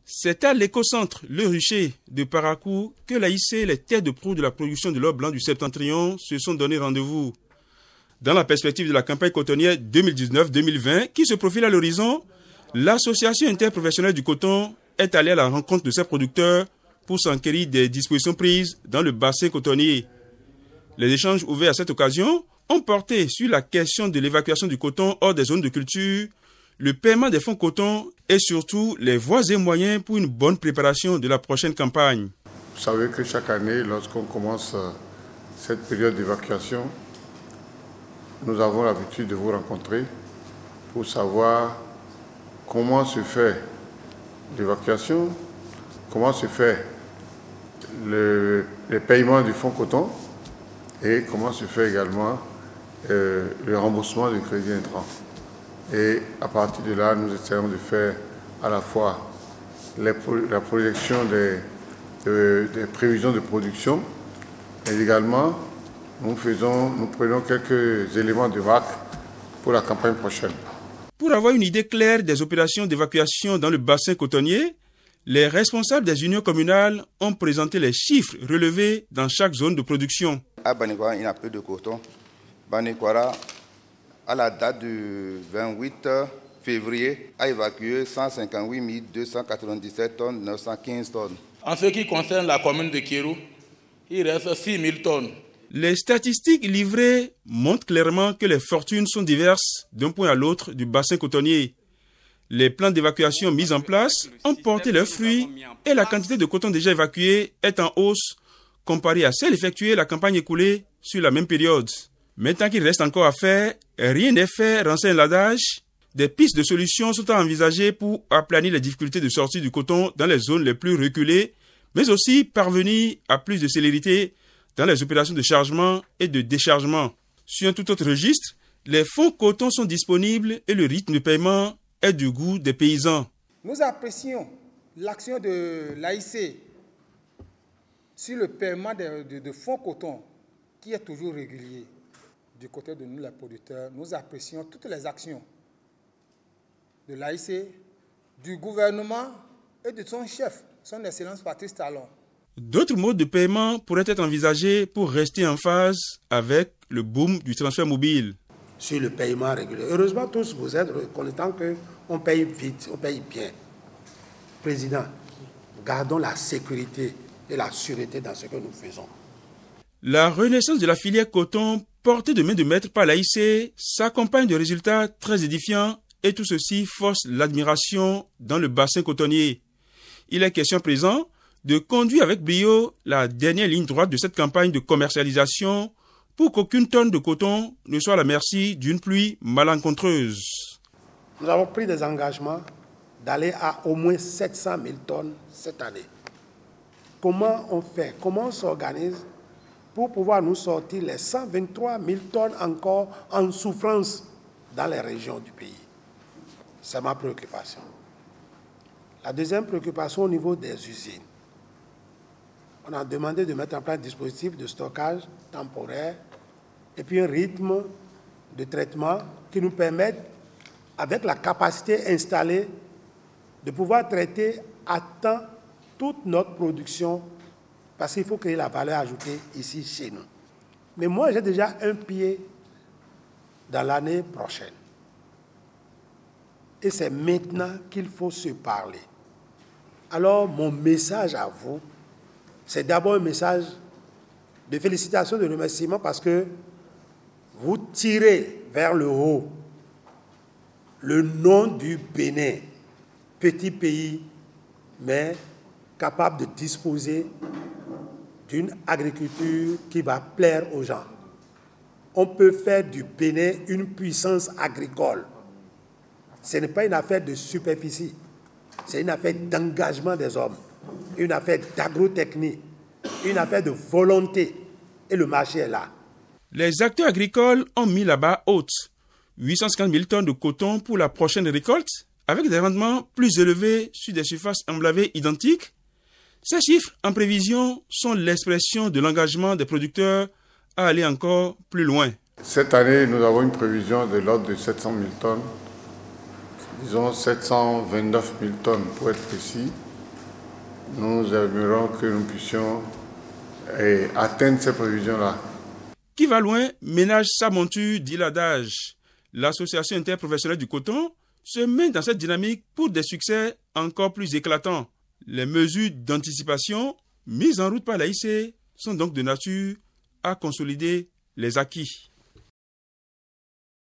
C'est à l'écocentre Le Rucher de Parakou que l'AIC et les têtes de proue de la production de l'or blanc du Septentrion se sont donné rendez-vous. Dans la perspective de la campagne cotonnière 2019-2020 qui se profile à l'horizon, l'association interprofessionnelle du coton est allée à la rencontre de ses producteurs pour s'enquérir des dispositions prises dans le bassin cotonnier. Les échanges ouverts à cette occasion ont porté sur la question de l'évacuation du coton hors des zones de culture, le paiement des fonds coton et surtout les voies et moyens pour une bonne préparation de la prochaine campagne. Vous savez que chaque année, lorsqu'on commence cette période d'évacuation, nous avons l'habitude de vous rencontrer pour savoir comment se fait l'évacuation, comment se fait le paiement du fonds coton et comment se fait également le remboursement du crédit intrant. Et à partir de là, nous essayons de faire à la fois la projection des prévisions de production, mais également nous prenons quelques éléments de marque pour la campagne prochaine. Pour avoir une idée claire des opérations d'évacuation dans le bassin cotonnier, les responsables des unions communales ont présenté les chiffres relevés dans chaque zone de production. À Banikwara, il n'y a peu de coton. Banikwara, à la date du 28 février, a évacué 158 297 tonnes, 915 tonnes. En ce qui concerne la commune de Kérou, il reste 6 000 tonnes. Les statistiques livrées montrent clairement que les fortunes sont diverses d'un point à l'autre du bassin cotonnier. Les plans d'évacuation mis en place ont porté leurs fruits et la quantité de coton déjà évacué est en hausse comparée à celle effectuée la campagne écoulée sur la même période. Mais tant qu'il reste encore à faire, rien n'est fait, renseigne l'adage. Des pistes de solutions sont à envisager pour aplanir les difficultés de sortie du coton dans les zones les plus reculées, mais aussi parvenir à plus de célérité dans les opérations de chargement et de déchargement. Sur un tout autre registre, les fonds coton sont disponibles et le rythme de paiement est du goût des paysans. Nous apprécions l'action de l'AIC sur le paiement de fonds coton qui est toujours régulier. Du côté de nous, les producteurs, nous apprécions toutes les actions de l'AIC, du gouvernement et de son chef, son Excellence Patrice Talon. D'autres modes de paiement pourraient être envisagés pour rester en phase avec le boom du transfert mobile. Sur le paiement régulier. Heureusement, tous vous êtes reconnaissants qu'on paye vite, on paye bien. Président, gardons la sécurité et la sûreté dans ce que nous faisons. La renaissance de la filière coton, portée de main de maître par l'AIC, s'accompagne de résultats très édifiants et tout ceci force l'admiration dans le bassin cotonnier. Il est question à présent de conduire avec brio la dernière ligne droite de cette campagne de commercialisation pour qu'aucune tonne de coton ne soit à la merci d'une pluie malencontreuse. Nous avons pris des engagements d'aller à au moins 700 000 tonnes cette année. Comment on fait? Comment on s'organise pour pouvoir nous sortir les 123 000 tonnes encore en souffrance dans les régions du pays? C'est ma préoccupation. La deuxième préoccupation au niveau des usines. On a demandé de mettre en place un dispositif de stockage temporaire et puis un rythme de traitement qui nous permette, avec la capacité installée, de pouvoir traiter à temps toute notre production parce qu'il faut créer la valeur ajoutée ici chez nous. Mais moi, j'ai déjà un pied dans l'année prochaine. Et c'est maintenant qu'il faut se parler. Alors, mon message à vous, c'est d'abord un message de félicitations, de remerciement parce que vous tirez vers le haut le nom du Bénin, petit pays, mais capable de disposer d'une agriculture qui va plaire aux gens. On peut faire du Bénin une puissance agricole. Ce n'est pas une affaire de superficie, c'est une affaire d'engagement des hommes, une affaire d'agrotechnie, une affaire de volonté. Et le marché est là. Les acteurs agricoles ont mis la barre haute. 850 000 tonnes de coton pour la prochaine récolte, avec des rendements plus élevés sur des surfaces emblavées identiques. Ces chiffres en prévision sont l'expression de l'engagement des producteurs à aller encore plus loin. Cette année, nous avons une prévision de l'ordre de 700 000 tonnes, disons 729 000 tonnes pour être précis, Nous aimerions que nous puissions atteindre ces prévisions-là. Qui va loin ménage sa monture, dit l'adage. L'association interprofessionnelle du coton se met dans cette dynamique pour des succès encore plus éclatants. Les mesures d'anticipation mises en route par l'AIC sont donc de nature à consolider les acquis.